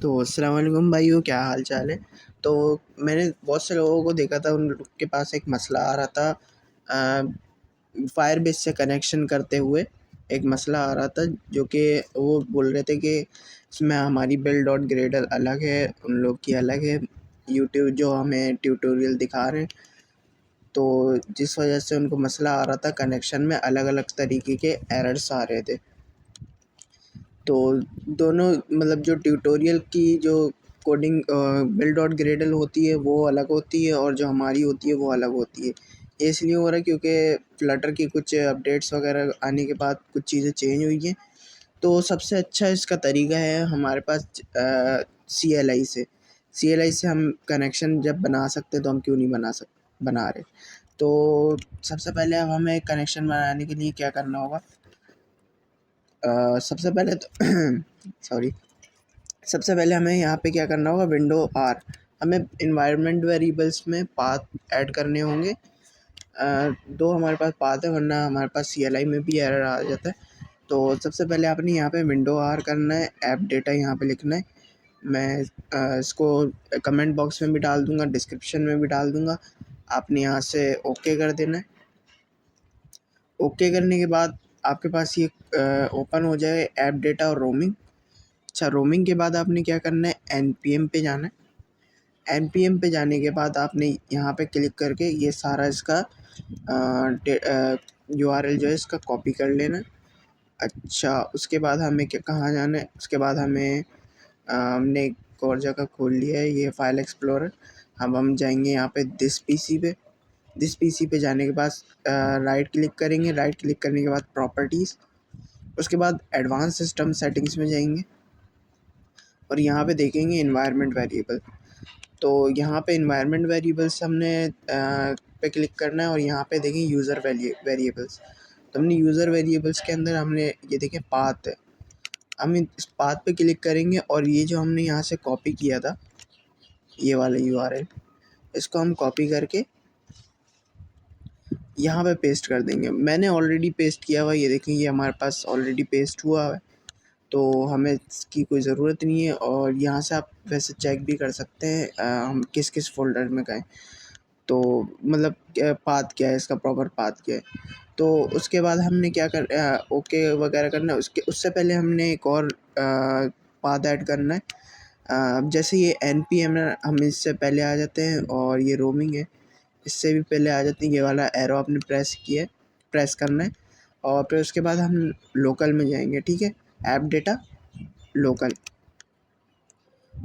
तो अस्सलाम वालेकुम भाइयों, क्या हाल चाल है। तो मैंने बहुत से लोगों को देखा था, उन लोग के पास एक मसला आ रहा था फायर बेस से कनेक्शन करते हुए। एक मसला आ रहा था जो कि वो बोल रहे थे कि इसमें हमारी बिल्ड डॉट ग्रेडल अलग है, उन लोग की अलग है। यूट्यूब जो हमें ट्यूटोरियल दिखा रहे हैं, तो जिस वजह से उनको मसला आ रहा था, कनेक्शन में अलग अलग तरीके के एरर्स आ रहे थे। तो दोनों मतलब जो ट्यूटोरियल की जो कोडिंग बिल्ड डॉट ग्रेडल होती है वो अलग होती है, और जो हमारी होती है वो अलग होती है। ये इसलिए हो रहा है क्योंकि फ्लटर की कुछ अपडेट्स वगैरह आने के बाद कुछ चीज़ें चेंज हुई हैं। तो सबसे अच्छा इसका तरीका है हमारे पास सी एल आई से हम कनेक्शन जब बना सकते हैं, तो हम क्यों नहीं बना रहे। तो सबसे पहले अब हमें कनेक्शन बनाने के लिए क्या करना होगा। सबसे पहले तो सॉरी, सबसे पहले हमें यहाँ पे क्या करना होगा, विंडो आर। हमें इन्वायरमेंट वेरिएबल्स में पाथ ऐड करने होंगे। दो हमारे पास पाथ है, वरना हमारे पास CLI में भी एरर आ जाता है। तो सबसे पहले आपने यहाँ पे विंडो आर करना है, ऐप डेटा यहाँ पे लिखना है। मैं इसको कमेंट बॉक्स में भी डाल दूँगा, डिस्क्रिप्शन में भी डाल दूँगा। आपने यहाँ से ओके कर देना है। ओके करने के बाद आपके पास ये ओपन हो जाए ऐप डेटा और रोमिंग। अच्छा, रोमिंग के बाद आपने क्या करना है, NPM पे जाना है। NPM पे जाने के बाद आपने यहाँ पे क्लिक करके ये सारा इसका URL जो है इसका कॉपी कर लेना है। अच्छा, उसके बाद हमें क्या कहाँ जाना है, उसके बाद हमें हमने एक और जगह खोल लिया है, ये फाइल एक्सप्लोरर। अब हम जाएंगे यहाँ पे दिस पीसी पे जाने के बाद राइट क्लिक करेंगे। राइट क्लिक करने के बाद प्रॉपर्टीज़, उसके बाद एडवांस सिस्टम सेटिंग्स में जाएंगे और यहाँ पे देखेंगे इन्वायरमेंट वेरिएबल। तो यहाँ पे इन्वायरमेंट वेरिएबल्स हमने पे क्लिक करना है और यहाँ पे देखें यूज़र वेरिएबल्स। तो हमने यूज़र वेरिएबल्स के अंदर हमने ये देखें पाथ है, हम इस पाथ पे क्लिक करेंगे और ये जो हमने यहाँ से कॉपी किया था, ये वाला URL, इसको हम कॉपी करके यहाँ पे पेस्ट कर देंगे। मैंने ऑलरेडी पेस्ट किया हुआ है, ये देखें, ये हमारे पास ऑलरेडी पेस्ट हुआ है, तो हमें इसकी कोई ज़रूरत नहीं है। और यहाँ से आप वैसे चेक भी कर सकते हैं हम किस किस फ़ोल्डर में गए, तो मतलब पाथ क्या है, इसका प्रॉपर पाथ क्या है। तो उसके बाद हमने क्या ओके वगैरह करना है। उससे पहले हमने एक और पाथ ऐड करना है। अब जैसे ये NPM है, हम इससे पहले आ जाते हैं, और ये रोमिंग है, इससे भी पहले आ जाते हैं। ये वाला एरो आपने प्रेस करना है, और फिर उसके बाद हम लोकल में जाएंगे। ठीक है, ऐप डेटा लोकल।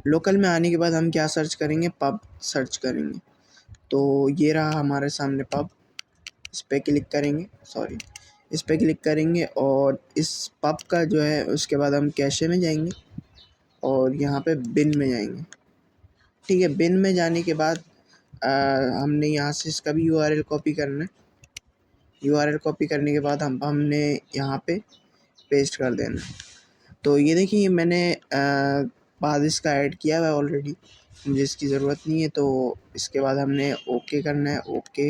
लोकल में आने के बाद हम क्या सर्च करेंगे, पब सर्च करेंगे। तो ये रहा हमारे सामने पब, इस पर क्लिक करेंगे, सॉरी, इस पर क्लिक करेंगे और इस पब का जो है, उसके बाद हम कैशे में जाएंगे और यहाँ पे बिन में जाएंगे। ठीक है, बिन में जाने के बाद हमने यहाँ से इसका भी URL कॉपी करना है। URL कॉपी करने के बाद हमने यहाँ पे पेस्ट कर देना है। तो ये देखिए, मैंने बाद इसका ऐड किया हुआ है ऑलरेडी, मुझे इसकी ज़रूरत नहीं है। तो इसके बाद हमने ओके करना है, okay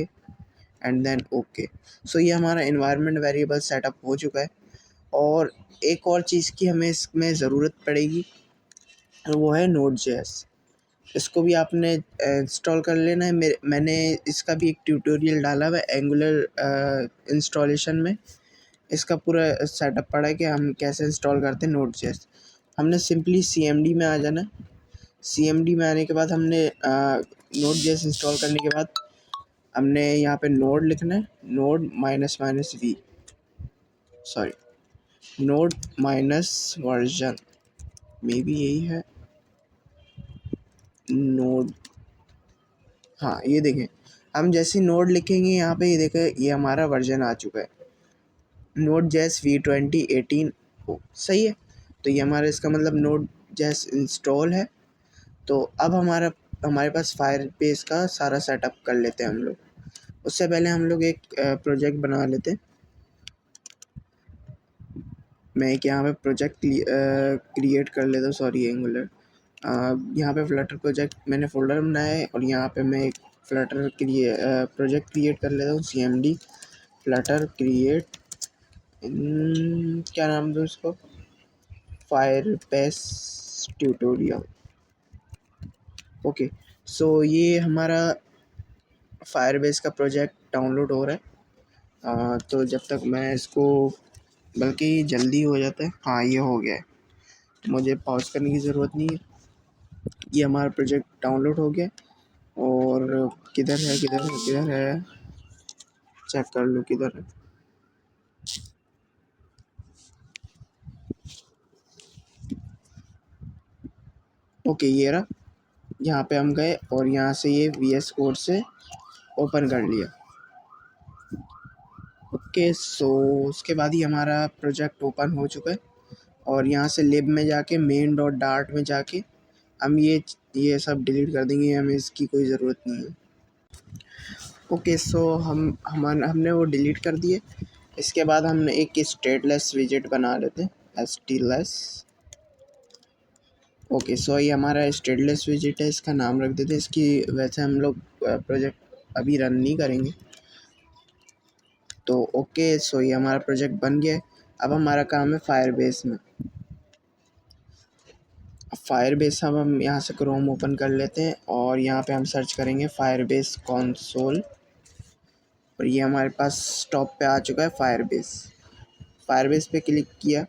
and then okay. So ये हमारा इन्वायरमेंट वेरिएबल सेटअप हो चुका है। और एक और चीज़ की हमें इसमें ज़रूरत पड़ेगी, वो है Node.js। इसको भी आपने इंस्टॉल कर लेना है। मैंने इसका भी एक ट्यूटोरियल डाला हुआ है एंगुलर इंस्टॉलेशन में। इसका पूरा सेटअप पड़ा है कि हम कैसे इंस्टॉल करते हैं Node.js। हमने सिंपली CMD में आ जाना है। CMD में आने के बाद हमने Node.js इंस्टॉल करने के बाद हमने यहाँ पे नोड लिखना है, node minus minus V, sorry, node minus version, may be यही है, नोड, हाँ ये देखें, हम जैसे नोड लिखेंगे यहाँ पे, ये देखें, ये हमारा वर्जन आ चुका है, Node.js v2018। सही है। तो ये हमारा, इसका मतलब Node.js इंस्टॉल है। तो अब हमारे पास फायर बेस का सारा सेटअप कर लेते हैं हम लोग। उससे पहले हम लोग एक प्रोजेक्ट बना लेते हैं। मैं एक यहाँ पे प्रोजेक्ट क्रिएट कर लेता हूँ, सॉरी, एंगुलर। यहाँ पे फ्लटर प्रोजेक्ट मैंने फ़ोल्डर बनाया है, और यहाँ पे मैं एक फ्लटर प्रोजेक्ट क्रिएट कर लेता हूँ, CMD फ्लटर क्रिएट, क्या नाम दूँ इसको, fire base tutorial. Okay, so ये हमारा फायरबेस का प्रोजेक्ट डाउनलोड हो रहा है। तो जब तक मैं इसको, बल्कि जल्दी हो जाता है, हाँ ये हो गया है, मुझे पॉज करने की ज़रूरत नहीं है। ये हमारा प्रोजेक्ट डाउनलोड हो गया। और किधर है, किधर है, किधर है, चेक कर लो किधर है। ओके, ये रहा, यहाँ पे हम गए और यहाँ से ये VS कोड से ओपन कर लिया। ओके, सो उसके बाद ही हमारा प्रोजेक्ट ओपन हो चुका है। और यहाँ से लिब में जाके मेन डॉट डार्ट में जाके हम ये सब डिलीट कर देंगे, हमें इसकी कोई ज़रूरत नहीं है। ओके, सो हमने वो डिलीट कर दिए। इसके बाद हमने एक स्टेटलेस विजेट बना लेते हैं, STLess। ओके, सो ये हमारा स्टेटलेस विजेट है, इसका नाम रख देते हैं। इसकी वैसे हम लोग प्रोजेक्ट अभी रन नहीं करेंगे। तो ओके, सो ये हमारा प्रोजेक्ट बन गया है। अब हमारा काम है फायरबेस में। फायरबेस हम यहाँ से क्रोम ओपन कर लेते हैं और यहाँ पे हम सर्च करेंगे फायरबेस कंसोल। और ये हमारे पास टॉप पे आ चुका है फायरबेस। फायरबेस पे क्लिक किया।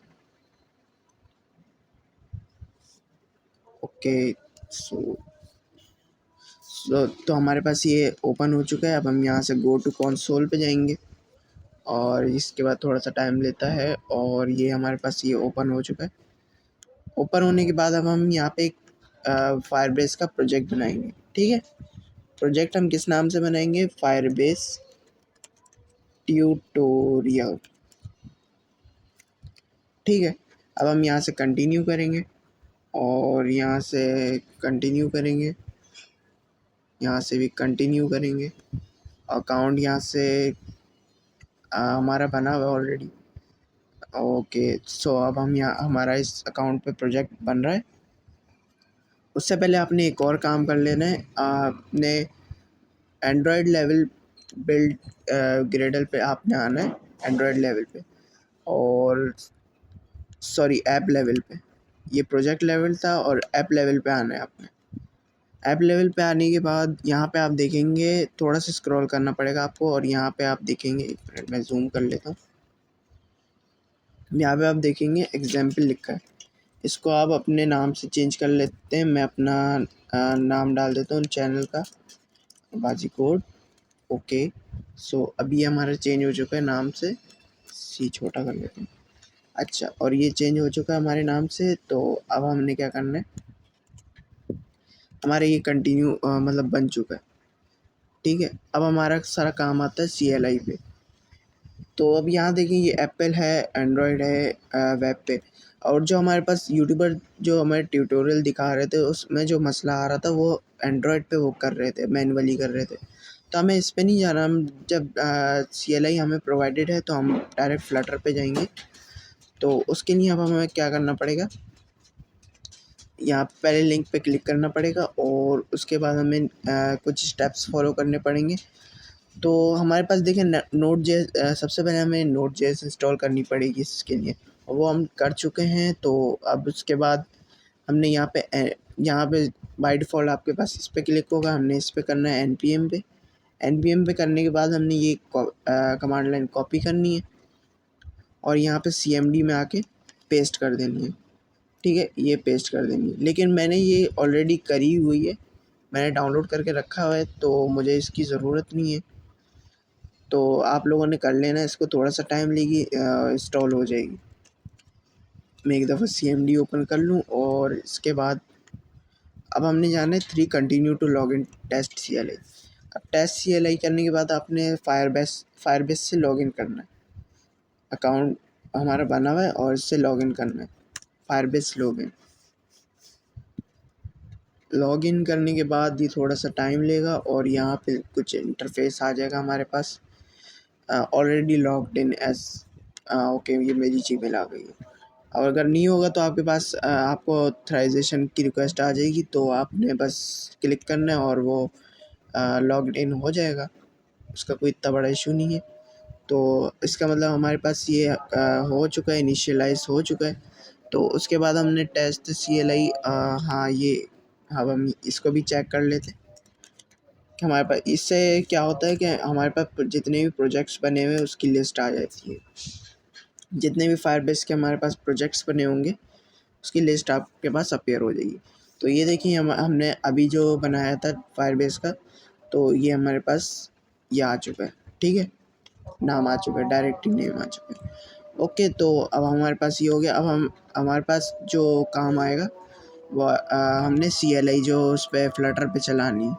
ओके, सो तो हमारे पास ये ओपन हो चुका है। अब हम यहाँ से गो टू कंसोल पे जाएंगे और इसके बाद थोड़ा सा टाइम लेता है और ये हमारे पास ये ओपन हो चुका है। ओपन होने के बाद अब हम यहाँ पे एक फायरबेस का प्रोजेक्ट बनाएंगे। ठीक है, प्रोजेक्ट हम किस नाम से बनाएंगे, फायरबेस ट्यूटोरियल। ठीक है, अब हम यहाँ से कंटिन्यू करेंगे और यहाँ से कंटिन्यू करेंगे, यहाँ से भी कंटिन्यू करेंगे। अकाउंट यहाँ से हमारा बना हुआ ऑलरेडी। ओके, सो अब हम यहाँ हमारा इस अकाउंट पे प्रोजेक्ट बन रहा है। उससे पहले आपने एक और काम कर लेना है। आपने एंड्रॉयड लेवल बिल्ड ग्रेडल पे आपने आना है, एंड्रॉयड लेवल पे, और सॉरी ऐप लेवल पे। ये प्रोजेक्ट लेवल था और ऐप लेवल पे आना है आपने। ऐप लेवल पे आने के बाद यहाँ पे आप देखेंगे, थोड़ा सा स्क्रॉल करना पड़ेगा आपको और यहाँ पे आप देखेंगे, एक मिनट मैं जूम कर लेता हूँ। यहाँ पे आप देखेंगे एग्जाम्पल लिखा है, इसको आप अपने नाम से चेंज कर लेते हैं। मैं अपना नाम डाल देता हूँ चैनल का, बाजी कोड। ओके, सो अभी हमारा चेंज हो चुका है नाम से, सी छोटा कर लेते हैं। अच्छा, और ये चेंज हो चुका है हमारे नाम से। तो अब हमने क्या करना है, हमारे ये कंटिन्यू मतलब बन चुका है। ठीक है, अब हमारा सारा काम आता है CLI पे। तो अब यहाँ देखिए, ये एप्पल है, एंड्रॉयड है, वेब पे। और जो हमारे पास यूट्यूबर जो हमारे ट्यूटोरियल दिखा रहे थे, उसमें जो मसला आ रहा था वो एंड्रॉयड पे वो कर रहे थे, मैनुअली कर रहे थे। तो हमें इस पे नहीं जाना। हम जब CLI हमें प्रोवाइडेड है तो हम डायरेक्ट फ्लटर पे जाएंगे। तो उसके लिए अब हमें क्या करना पड़ेगा, यहाँ पहले लिंक पे क्लिक करना पड़ेगा और उसके बाद हमें कुछ स्टेप्स फॉलो करने पड़ेंगे। तो हमारे पास देखिए Node.js, सबसे पहले हमें Node.js इंस्टॉल करनी पड़ेगी इसके लिए, और वो हम कर चुके हैं। तो अब उसके बाद हमने यहाँ पे बाय डिफ़ॉल्ट आपके पास इस पर क्लिक होगा, हमने इस पर करना है npm पे। npm पे करने के बाद हमने ये कमांड लाइन कॉपी करनी है और यहाँ पे cmd में आके पेस्ट कर देनी है। ठीक है, ये पेस्ट कर देनी है, लेकिन मैंने ये ऑलरेडी करी हुई है, मैंने डाउनलोड करके रखा हुआ है, तो मुझे इसकी ज़रूरत नहीं है। तो आप लोगों ने कर लेना, इसको थोड़ा सा टाइम लेगी, इंस्टॉल हो जाएगी। मैं एक दफ़ा CMD ओपन कर लूँ और इसके बाद अब हमने जाना है 3 continue to log in test CLI। अब टेस्ट CLI करने के बाद आपने फायरबेस से लॉगिन करना है। अकाउंट हमारा बना हुआ है और इससे लॉगिन करना है, फायरबेस लॉगिन करने के बाद ये थोड़ा सा टाइम लेगा और यहाँ पे कुछ इंटरफेस आ जाएगा हमारे पास, already logged in as. Okay, ये मेरी जीमेल आ गई है। और अगर नहीं होगा तो आपके पास आपको ऑथराइजेशन की रिक्वेस्ट आ जाएगी, तो आपने बस क्लिक करना है और वो लॉग्ड इन हो जाएगा। उसका कोई इतना बड़ा इशू नहीं है। तो इसका मतलब हमारे पास ये हो चुका है, इनिशियलाइज हो चुका है। तो उसके बाद हमने टेस्ट CLI, हाँ ये, अब हम इसको भी चेक कर लेते हैं कि हमारे पास इससे क्या होता है कि हमारे पास जितने भी प्रोजेक्ट्स बने हुए हैं उसकी लिस्ट आ जाती है। जितने भी फायरबेस के हमारे पास प्रोजेक्ट्स बने होंगे उसकी लिस्ट आपके पास अपीयर हो जाएगी। तो ये देखिए हमने अभी जो बनाया था फायरबेस का, तो ये हमारे पास ये आ चुका है, ठीक है, नाम आ चुका है, डायरेक्टरी नेम आ चुका है। ओके, तो अब हमारे पास ये हो गया। अब हमारे पास जो काम आएगा वो हमने CLI जो उस पर फ्लटर पे चलानी है,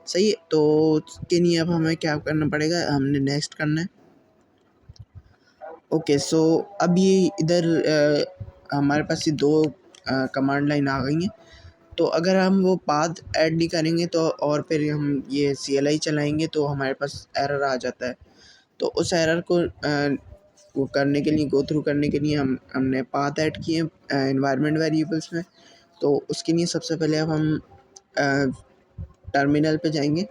सही है। तो उसके लिए अब हमें क्या करना पड़ेगा, हमने नेक्स्ट करना है। ओके, सो अब ये इधर हमारे पास ये दो कमांड लाइन आ गई हैं। तो अगर हम वो पाथ ऐड नहीं करेंगे तो और फिर हम ये CLI चलाएंगे तो हमारे पास एरर आ जाता है। तो उस एरर को वो करने के लिए, गो थ्रू करने के लिए हमने पाथ ऐड किए एनवायरनमेंट वेरिएबल्स में। तो उसके लिए सबसे पहले अब हम टर्मिनल पे जाएंगे,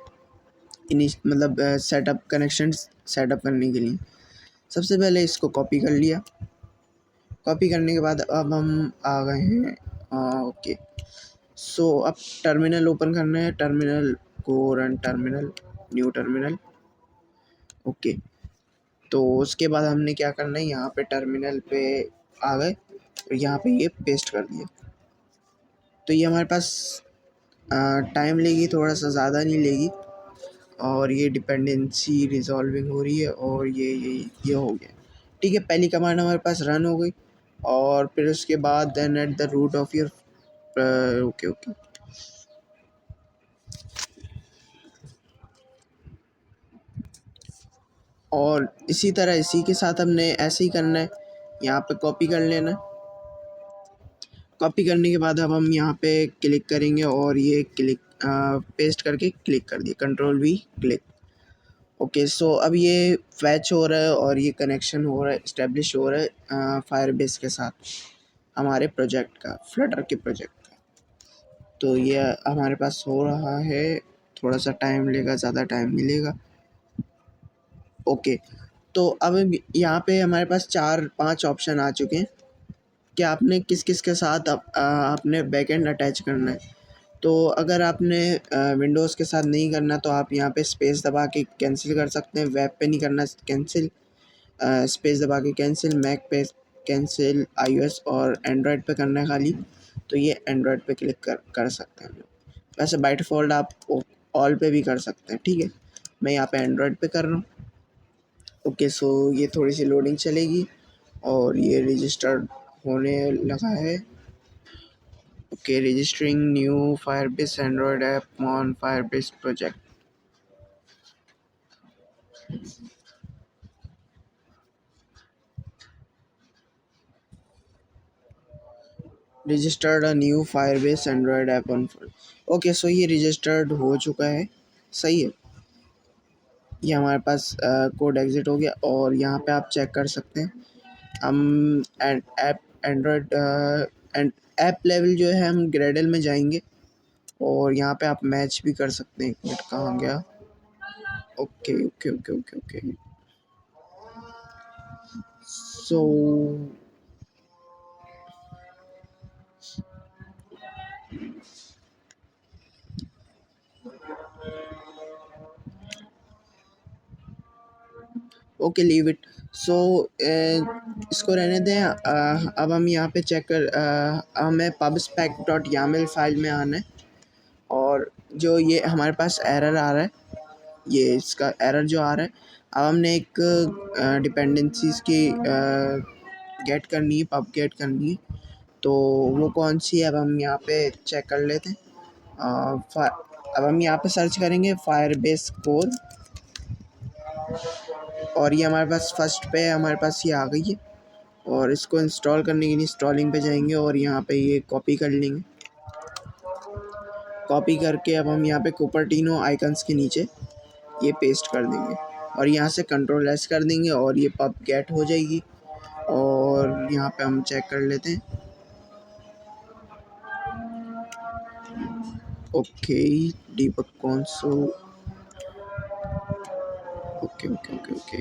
मतलब सेटअप कनेक्शन सेटअप करने के लिए। सबसे पहले इसको कॉपी कर लिया। कॉपी करने के बाद अब हम आ गए हैं, ओके। सो अब टर्मिनल ओपन करना है, टर्मिनल को run terminal, new terminal, okay. तो उसके बाद हमने क्या करना है, यहाँ पे टर्मिनल पे आ गए और यहाँ पे ये पेस्ट कर दिया। तो ये हमारे पास टाइम लेगी, थोड़ा सा ज़्यादा नहीं लेगी, और ये डिपेंडेंसी रिजॉल्विंग हो रही है और ये हो गया, ठीक है। पहली कमांड हमारे पास रन हो गई और फिर उसके बाद then at the root of your, okay okay. और इसी तरह इसी के साथ हमने ऐसे ही करना है, यहाँ पे कॉपी कर लेना। कॉपी करने के बाद अब हम यहाँ पे क्लिक करेंगे और ये क्लिक पेस्ट करके क्लिक कर दिए, control V click. Okay, so अब ये फैच हो रहा है और ये कनेक्शन हो रहा है, इस्टेब्लिश हो रहा है फायरबेस के साथ हमारे प्रोजेक्ट का, फ्लटर के प्रोजेक्ट का। तो ये हमारे पास हो रहा है, थोड़ा सा टाइम लेगा, ज़्यादा टाइम नहीं लेगा। ओके, तो अब यहाँ पे हमारे पास 4-5 ऑप्शन आ चुके हैं कि आपने किस किस के साथ आपने बैकएंड अटैच करना है। तो अगर आपने विंडोज़ के साथ नहीं करना तो आप यहाँ पे स्पेस दबा के कैंसिल कर सकते हैं। वेब पे नहीं करना, कैंसिल, स्पेस दबा के कैंसिल, मैक पे कैंसिल, iOS और एंड्रॉयड पे करना है खाली, तो ये एंड्रॉयड पे क्लिक कर सकते हैं हम लोग। वैसे बाय डिफ़ॉल्ट आप ऑल पे भी कर सकते हैं, ठीक है। मैं यहाँ पे एंड्रॉयड पे कर रहा हूँ। ओके, सो ये थोड़ी सी लोडिंग चलेगी और ये रजिस्टर्ड होने लगा है। Okay, registering new Firebase Android app on Firebase project. Registered a new Firebase Android app on. Okay, so ये रजिस्टर्ड हो चुका है, सही है। ये हमारे पास कोड एग्जिट हो गया और यहाँ पे आप चेक कर सकते हैं। हम app Android and app level जो है हम ग्रेडल में जाएंगे और यहाँ पे आप मैच भी कर सकते हैं। एक मिनट, कहाँ गया, okay okay okay okay okay. So okay, leave it. So इसको रहने दें। अब हम यहाँ पे चेक कर, हमें pubspec.yaml फाइल में आना है और जो ये हमारे पास एरर आ रहा है, ये इसका एरर जो आ रहा है, अब हमने एक डिपेंडेंसीज की गेट करनी है, पब गेट करनी है। तो वो कौन सी है, अब हम यहाँ पे चेक कर लेते हैं। अब हम यहाँ पे सर्च करेंगे फायरबेस कोर और ये हमारे पास फर्स्ट पे हमारे पास ये आ गई है। और इसको इंस्टॉल करने के लिए इंस्टॉलिंग पे जाएंगे और यहाँ पे ये कॉपी कर लेंगे। कॉपी करके अब हम यहाँ पे कुपर्टिनो आइकन्स के नीचे ये पेस्ट कर देंगे और यहाँ से कंट्रोल S कर देंगे और ये पब गेट हो जाएगी। और यहाँ पे हम चेक कर लेते हैं। Okay, debug console, okay okay okay okay.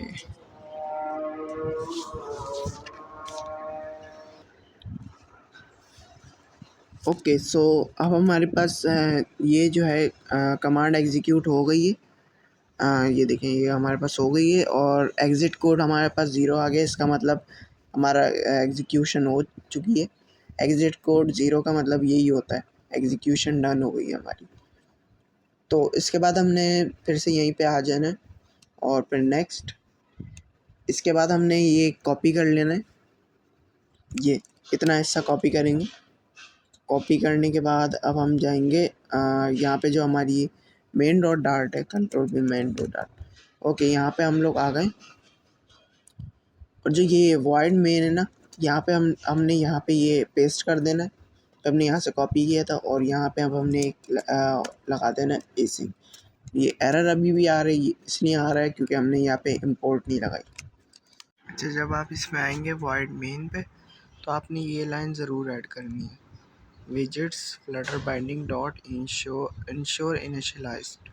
Okay, so अब हमारे पास ये जो है कमांड एग्जीक्यूट हो गई है। ये देखें, ये हमारे पास हो गई है और एग्ज़िट कोड हमारे पास 0 आ गया। इसका मतलब हमारा एग्जीक्यूशन हो चुकी है। एग्ज़िट कोड 0 का मतलब यही होता है, एग्जीक्यूशन डन हो गई है हमारी। तो इसके बाद हमने फिर से यहीं पे आ जाना है और फिर नेक्स्ट। इसके बाद हमने ये कॉपी कर लेना है, ये इतना हिस्सा कॉपी करेंगे। कॉपी करने के बाद अब हम जाएंगे यहाँ पे जो हमारी मेन डॉट डार्ट है, कंट्रोल पे मेन डॉट डार्ट। ओके, यहाँ पे हम लोग आ गए और जो ये वॉइड मेन है ना, यहाँ पे हमने यहाँ पे ये पेस्ट कर देना है। तो हमने यहाँ से कॉपी किया था और यहाँ पे अब हमने लगा देना है एसिंग। ये एरर अभी भी आ रही है, इसलिए आ रहा है क्योंकि हमने यहाँ पे इंपोर्ट नहीं लगाई। अच्छा, जब आप इसमें आएंगे वॉइड मेन पे तो आपने ये लाइन ज़रूर ऐड करनी है, widgets flutter binding dot ensure initialized।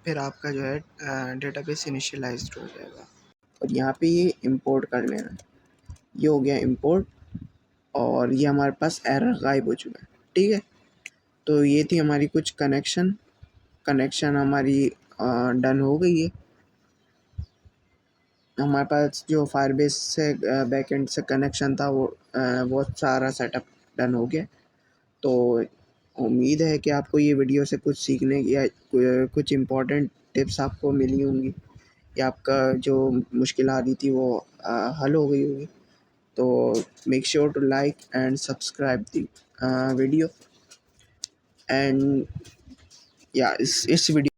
फिर आपका जो है डेटाबेस इनिशियलाइज्ड हो जाएगा और यहाँ पे ये इंपोर्ट कर लेना। ये हो गया इंपोर्ट और ये हमारे पास एरर गायब हो चुका है। ठीक है, तो ये थी हमारी कुछ कनेक्शन हमारी डन हो गई है। हमारे पास जो फायरबेस से बैकएंड से कनेक्शन था वो सारा सेटअप डन हो गया। तो उम्मीद है कि आपको ये वीडियो से कुछ सीखने या कुछ इम्पोर्टेंट टिप्स आपको मिली होंगी या आपका जो मुश्किल आ रही थी वो हल हो गई होगी। तो make sure to like and subscribe the video and या इस वीडियो